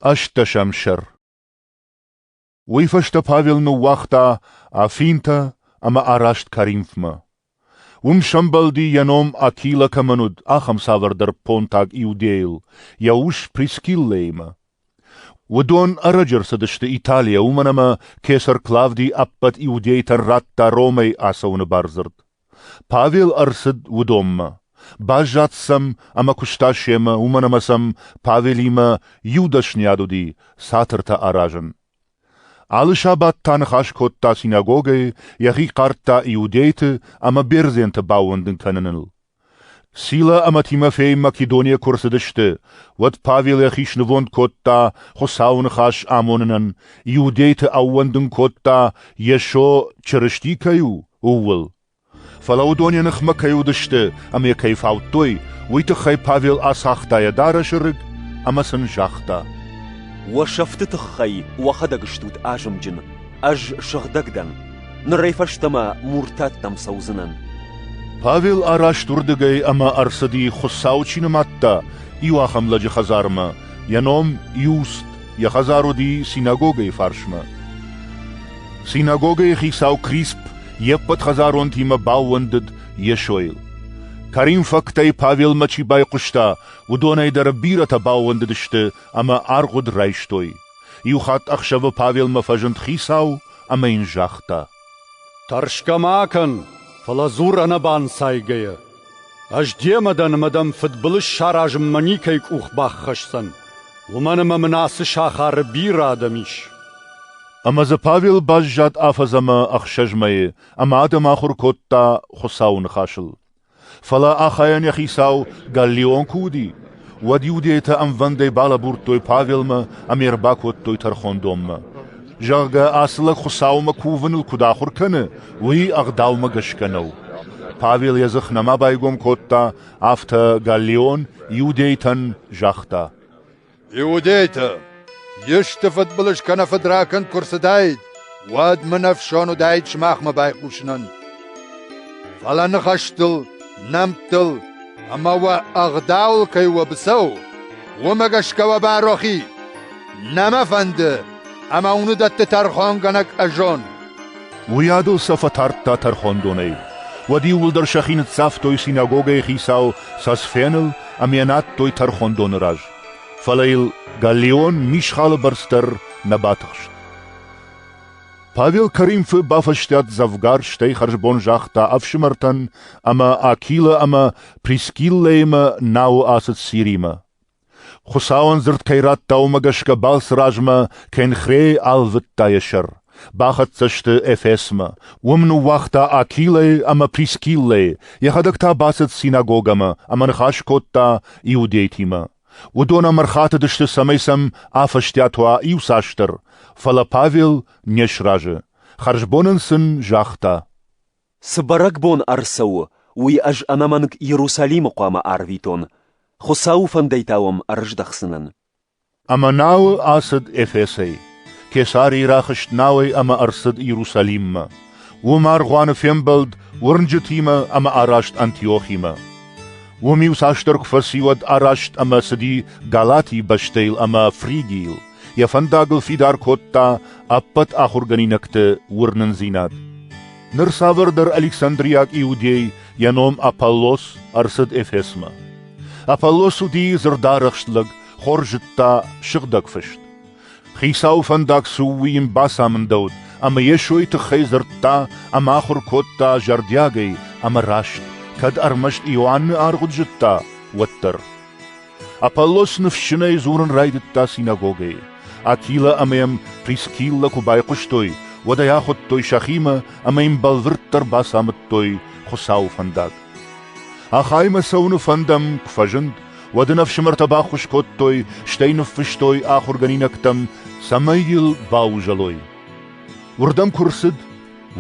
أشت شمشر ويفشت بافيل نو وقتا أفينتا أما أراشت كريمفما ومشمبل دي ينوم أكيلا كمنود أخم سافر در بونتاق إيوديل يوش بريسكيل ليما ودون أرجر سدشت إيطاليا ومنما كيسر كلافدي أبت إيوديتر راتا رومي أسون بارزرد بافيل أرسد ودوما باجات سم أما كشتاشيما ومنما سم بافيليما يودشنيادو دي ساترتا أراجن Al-Shabat tanchash kotta synagoge, yachi karta iudete, ama berzen te bouwenden kannenel. Sila ama Timofei Makedonia kursedishte, wat Pavel yachish nevond kotta, chosaun chash amonenen, iudete auwenden kotta, yesho cherishti kayu, uwel. Falaudonia nechma kayu dishte, ama yakayf autoi, wite chay Pavel asachta yadarashirig, ama sanjachta. وشفتت خي وخدق شتوت آجم جن أج شغدقدن نريفشتما مرتاتم سوزنن Pavel arash turdegay ama arsadi khusauchina matta iwacham laji khazarma yanom just ya khazarodi synagoge farshma synagoge khisau crisp yepot khazaron tima bauwendet yeshoil Karim faktay Pavel machi bay qushta ودوني در بيرة باوند دشته اما ارغد رايشتوي يوخات اخشව Pavel مفجند خيساو اما انجاختا ترشكا ماكن فلازور انا بان سايگية اج ديمدن مدام فتبلش شاراج منيكيك اوخباخ خشسن ومن مناس شاخار بيرة دميش اما ز Pavel بجات افزما اخشجمي اما ادم اخر كوتا خساون خاشل فلا أخيان يخيساو غاليون كودي وديوديتا أم فاندي بالابورتوي Pavelما أمير باكوتوي ترخوندوما جاغا أصلا خساو مكوفن الكداخر كنه وي أغداو مغشكنو Pavel يزخنا ما بايقوم كوتا أفتا غاليون يوديتن جاختا يوديتا يشتفت بلش كان فدراكن كرسدايد واد منفشانو دايد شماخ ما بايقوشنن فلا نخشتل نمتل اما و اغداول كي وبسو ومغشك وباروخي نما فند اما اونو دت ترخونغنك اجون ويادو سفتارتا ترخوندوني ودي ولدر شخين تسافتوي سيناغوغي خيساو ساسفينل اميانات توي ترخوندون راج فلايل غاليون ميشخال برستر نباتخشت Pavel Karim für Bafferstadt Zavgar Steichersbon Jachta Afschmertan, ama Akila ama Priskillema nau aset Sirima. Chosawan zert Kairat Taumagashka Balsrajma ken Chre Alvet Tayesher. Bachat zeste Efesma. Wumnu Wachta Akile ama Priskille. Yachadakta Baset Synagogama ama Nchashkotta Iudetima. Udona Marchata deshte Samaisam Afferstadtwa Iusashter. Фала Павел нешраже. Харжбоненсен жахта. سبرقبون أرسو وي أج أمامنك يروساليم قام أرفيتون خساو فنديتاوم أرجدخسنن أما ناو أسد إفسي كساري راخشت ناوي أما أرسد يروساليم ومار غوان فيمبلد ورنجتيما أما أراشت أنتيوخيما وميوس أشترك فسيود أراشت أما سدي غالاتي بشتيل أما فريجيل يفنداغل فيدار كوتا أبت آخرغني نكت ورنن زيناد نرساور در ألكسندرياك إيودي ينوم أبالوس أرسد إفسما أبالوسو دي زردارخشتلغ خورجتا شغدك فشت خيساو فنداغ سووين باسا من دود أما يشوي تخيزرتا أما آخر كوتا جردياغي أما راشت كد أرمشت إيوان أرغد جتا وتر أبالوس نفشني زورن رايدتا سيناغوغي Akila amem priskilla kubai qushtoi, wada yachot toi shachima amem balvirter basamet toi khosau fandag. Achaima saunu fandam kfajend, wada nafshmertaba khushkot toi, steinuf fishtoi achorganinaktam, samayil baujaloi. Wurdam kursid,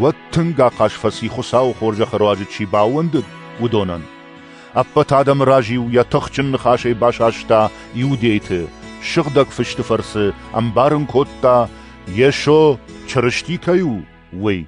wattunga qashfasi khosau khorja kharwajit shi bauwendid, wudonan. Appat adam rajiu ya tokhchin khashe bashashta iudete, شغدك فشت فرس أمبارن كوتا يشو چرشتي كيو وي